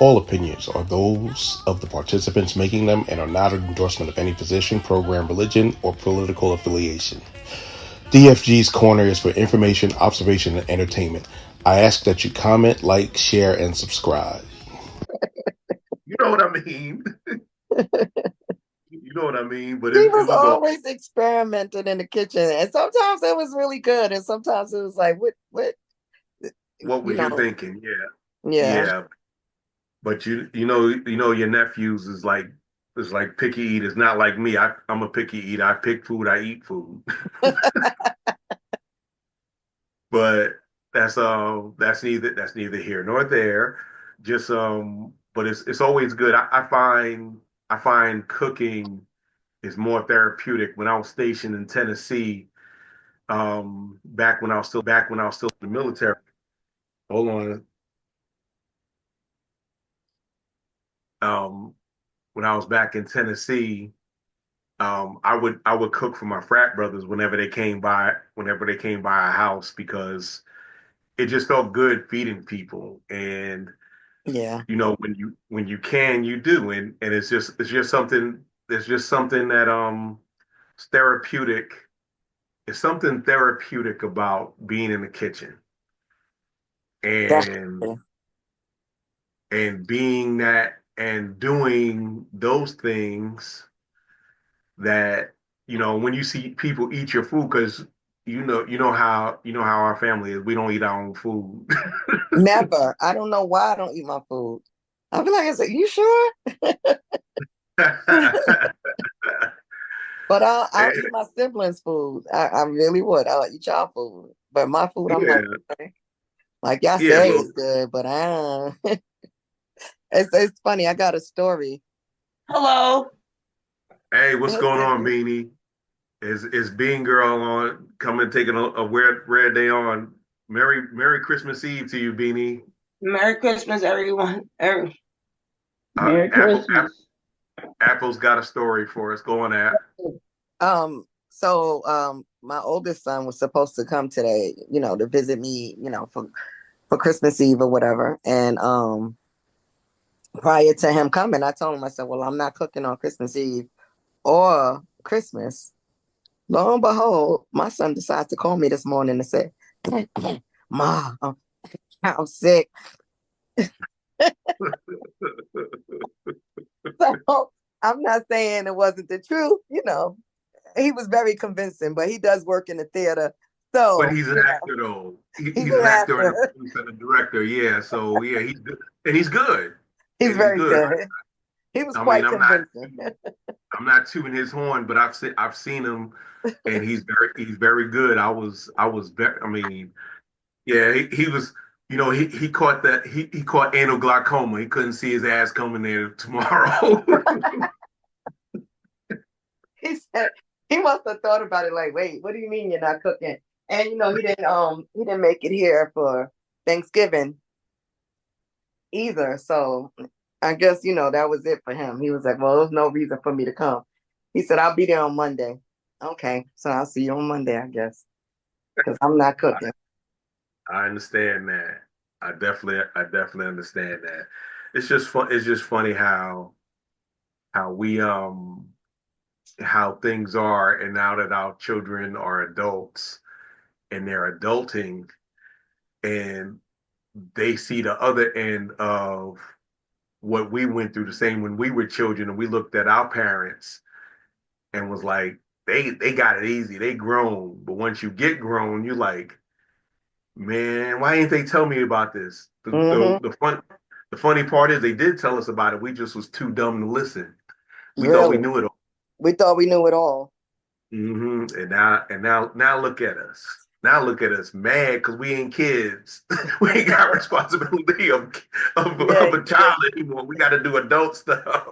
All opinions are those of the participants making them and are not an endorsement of any position, program, religion, or political affiliation. DFG's Corner is for information, observation, and entertainment. I ask that you comment, like, share, and subscribe. You know what I mean? You know what I mean? But He it was was all. always experimenting in the kitchen, and sometimes it was really good, and sometimes it was like, what? What was you thinking? Yeah, Yeah. yeah. But you know your nephews is like picky eaters. Not like me. I'm a picky eater. I pick food. I eat food. But that's neither here nor there. Just but it's always good. I find cooking is more therapeutic. When I was stationed in Tennessee, back when I was still in the military. Hold on. Um, when I was back in Tennessee, I would cook for my frat brothers whenever they came by our house because it just felt good feeding people. And Yeah. when you can, you do. And it's just something that it's therapeutic. It's something therapeutic about being in the kitchen and Definitely. being that and doing those things that when you see people eat your food, because you know how our family is. We don't eat our own food. Never. I don't know why I don't eat my food. I'll be like, I said, you sure? But I'll eat my siblings' food. I really would. I'll eat y'all food. But my food, I'm like, Yeah, okay. Like y'all yeah. say Well, it's good, but I don't. It's funny. I got a story. Hello. hey, what's going on, Beanie? Is Bean Girl on coming taking a red day on? Merry Christmas Eve to you, Beanie. Merry Christmas, everyone. Uh, Merry Apple, Christmas. Apple's got a story for us. Go on, App. So my oldest son was supposed to come today, to visit me, for Christmas Eve or whatever. And prior to him coming, I told him, I said, well, I'm not cooking on Christmas Eve or Christmas. Lo and behold, my son decided to call me this morning and say, Ma, I'm sick. So I'm not saying it wasn't the truth, he was very convincing, but he does work in the theater. But So he's an actor, though. he's He's an an actor and a actor. producer and a director. Yeah, so yeah, he's good, and he's good, He's and he's very good. good. He was I mean, quite convincing. I'm not tooting his horn, but I've seen him, and he's very good. I was very. I mean, yeah, he was. He caught that he caught anal glaucoma. He couldn't see his ass coming there tomorrow. He said he must have thought about it like, wait, what do you mean you're not cooking? And he didn't make it here for Thanksgiving either. So I guess that was it for him. He was like, well, there's no reason for me to come. He said, I'll be there on Monday. Okay, so I'll see you on Monday, I guess, because I'm not cooking. I understand that. I definitely understand that. It's just fun. It's just funny how we how things are, and now that our children are adults and they're adulting, and they see the other end of what we went through, the same when we were children, and we looked at our parents and was like, they got it easy, they grown. But once you get grown, you're like, man, why didn't they tell me about this? Mm-hmm. The funny part is they did tell us about it. We just was too dumb to listen. We thought we Really? knew it all. We thought we knew it all. And now look at us. Now look at us, mad because we ain't kids. We ain't got responsibility of Yeah, a child anymore. We got to do adult stuff.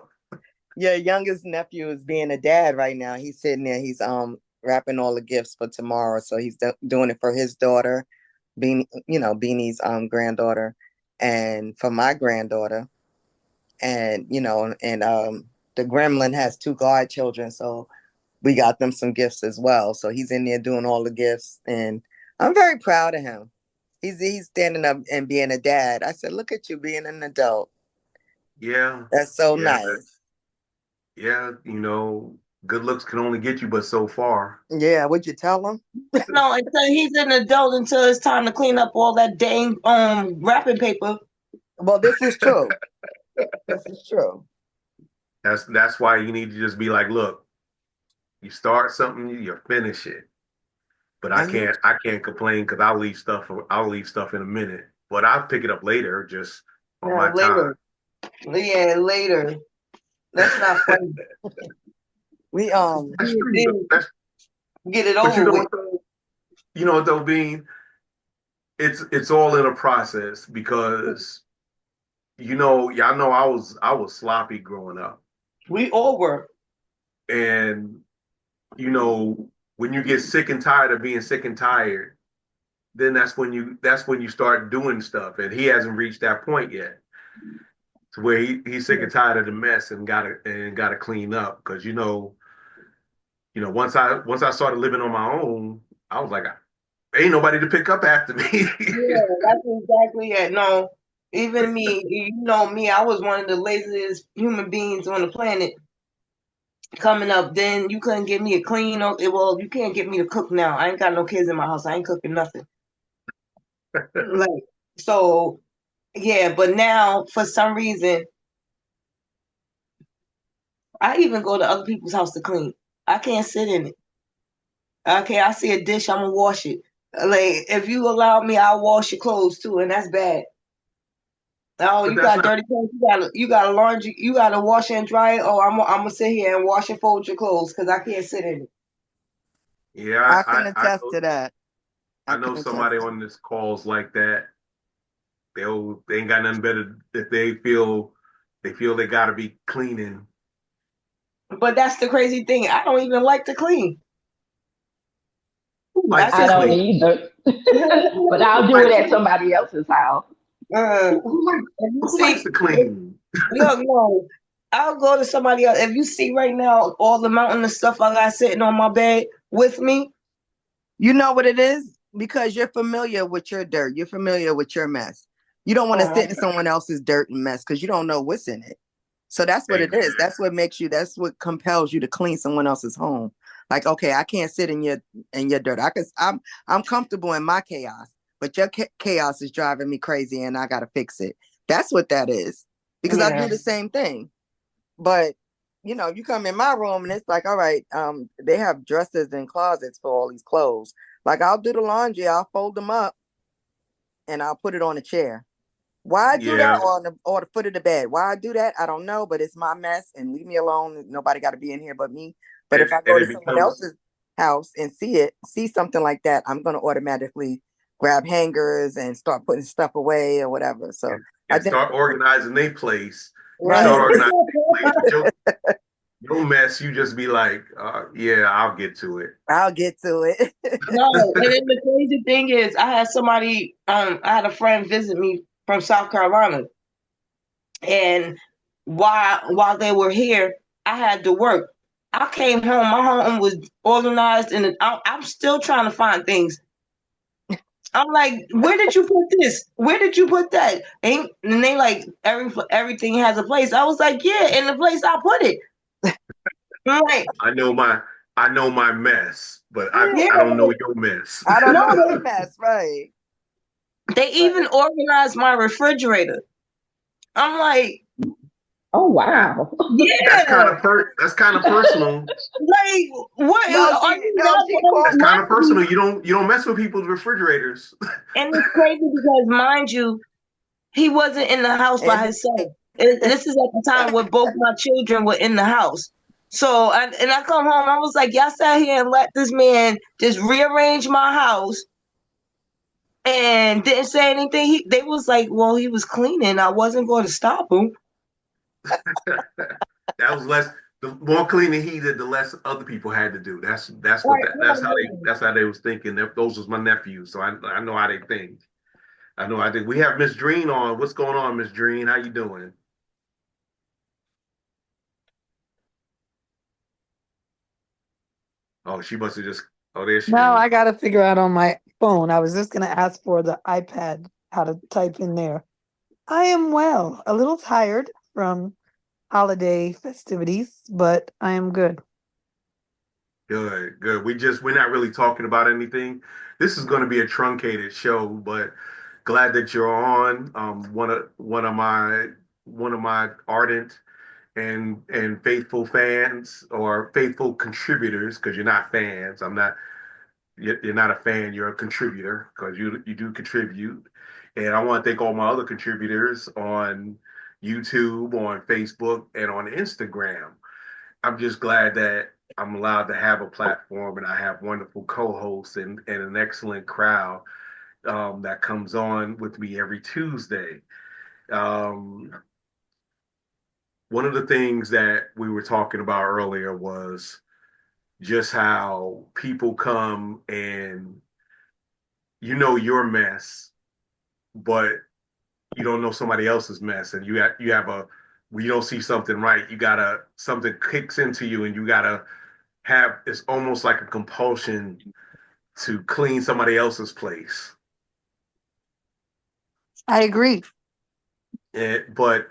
your youngest nephew is being a dad right now. He's sitting there. He's wrapping all the gifts for tomorrow. So he's doing it for his daughter, Beanie's granddaughter, and for my granddaughter. And the gremlin has two godchildren, so we got them some gifts as well. So he's in there doing all the gifts, and I'm very proud of him. He's standing up and being a dad. I said, look at you being an adult. Yeah, That's so yeah, nice. yeah. Good looks can only get you but so far. Yeah, would you tell him? No, until he's an adult, until it's time to clean up all that dang wrapping paper. Well, this is true. This is true. That's why you need to just be like, look, you start something, you finish it. But I And you, can't complain because I'll leave stuff in a minute. But I'll pick it up later, just on my time. Later. Yeah, later. That's not funny. we That's true. Get it But over with. though, Bean, it's all in a process because y'all know I was sloppy growing up. We all were. And when you get sick and tired of being sick and tired, then that's when you start doing stuff. And he hasn't reached that point yet. To where he's sick and tired of the mess and gotta clean up. Because once I started living on my own, I was like, ain't nobody to pick up after me. Yeah, that's exactly it. No, even me, you know me, I was one of the laziest human beings on the planet coming up. Then you couldn't get me a clean. Well, you can't get me to cook now. I ain't got no kids in my house. I ain't cooking nothing. Like, so yeah, but now for some reason, I even go to other people's house to clean. I can't sit in it. Okay, I see a dish, I'm gonna wash it. Like, if you allow me, I'll wash your clothes too, and that's bad. Oh, But you that's got not. dirty clothes. You got to laundry. You got to wash and dry it. Oh, I'm gonna sit here and wash and fold your clothes because I can't sit in it. Yeah, I can attest to that. I I know can attest somebody to on this calls like that. They ain't got nothing better if they feel they gotta be cleaning. But that's the crazy thing. I don't even like to clean. Who I likes to I just don't clean? either. But I'll Who do it likes at somebody else's house. uh, who likes see. to clean? No. I'll go to somebody else. If you see right now all the mountain of stuff I got sitting on my bed with me, you know what it is? Because you're familiar with your dirt. You're familiar with your mess. You don't want to sit in someone else's dirt and mess because you don't know what's in it. So that's what it is. That's what compels you to clean someone else's home. Like, okay, I can't sit in your dirt. I'm comfortable in my chaos, but your chaos is driving me crazy and I gotta fix it. That's what that is. Because I do the same thing. But you come in my room and it's like, all right, they have dressers and closets for all these clothes. Like, I'll do the laundry, I'll fold them up and I'll put it on a chair. Why do Yeah, that or the foot of the bed? Why I do that? I don't know, but it's my mess and leave me alone. Nobody got to be in here but me. But if I go and to it someone becomes else's house and see something like that, I'm going to automatically grab hangers and start putting stuff away or whatever. So I and think, start organizing their place. You right. start organizing their place, but your mess, you just be like, yeah, I'll get to it. I'll get to it. no, and then the crazy thing is, I had a friend visit me from South Carolina, and while they were here, I had to work. I came home, my home was organized, and I'm still trying to find things. I'm like, where did you put this? Where did you put that? And they like, everything has a place. I was like, yeah, in the place I put it. I'm like, I know my mess, but I Yeah. don't know your mess. I don't know no, their mess, right? they even organized my refrigerator. I'm like, Oh wow. That's yeah, kind of personal. like what? No, Are she you no, not she That's called. kind of personal. You don't mess with people's refrigerators. And it's crazy because, mind you, he wasn't in the house by And himself. This is at the time where both my children were in the house. So, I come home, I was like, y'all sat here and let this man just rearrange my house and didn't say anything. They was like, well, he was cleaning. I wasn't going to stop him. That was less. The more cleaning he did, the less other people had to do. That's what Right, that's how they was thinking. Those was my nephews, so I know how they think. I know I think. We have Miss Dreen on. What's going on, Miss Dreen? How you doing? Oh, she must have just. Oh, there she Now is. I got to figure out on my phone. I was just going to ask for the iPad, how to type in there. I am well, a little tired from holiday festivities, but I am good. Good, good. We're not really talking about anything. This is going to be a truncated show, but glad that you're on. One of my ardent and faithful fans or faithful contributors, because you're not fans. You're not a fan. You're a contributor because you do contribute. And I want to thank all my other contributors on YouTube, on Facebook, and on Instagram. I'm just glad that I'm allowed to have a platform and I have wonderful co-hosts and an excellent crowd that comes on with me every Tuesday. One of the things that we were talking about earlier was just how people come and you know your mess, but you don't know somebody else's mess, and you when you don't see something right, something kicks into you, and you gotta have, it's almost like a compulsion to clean somebody else's place. I agree. But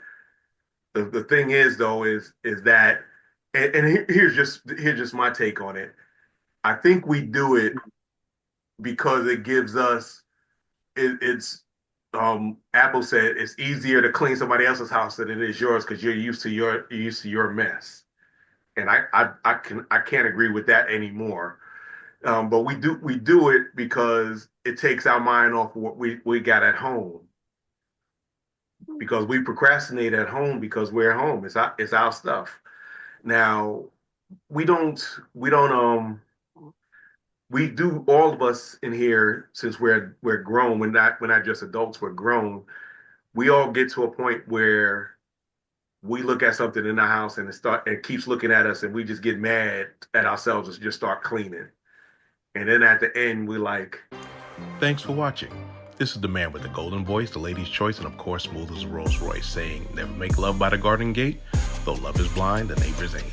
the thing is though is that, and here's just my take on it. I think we do it because it gives us it's Apple said it's easier to clean somebody else's house than it is yours because you're used to your mess, and I can't agree with that anymore. But we do it because it takes our mind off what we got at home, because we procrastinate at home because we're home. It's our stuff. Now we do, all of us in here, since we're grown, we're not just adults, we're grown. We all get to a point where we look at something in the house and it keeps looking at us, and we just get mad at ourselves and just start cleaning. And then at the end, we're like, Thanks for watching. This is the man with the golden voice, the lady's choice, and of course, smooth as a Rolls Royce, saying, never make love by the garden gate, though love is blind, the neighbor's ain't.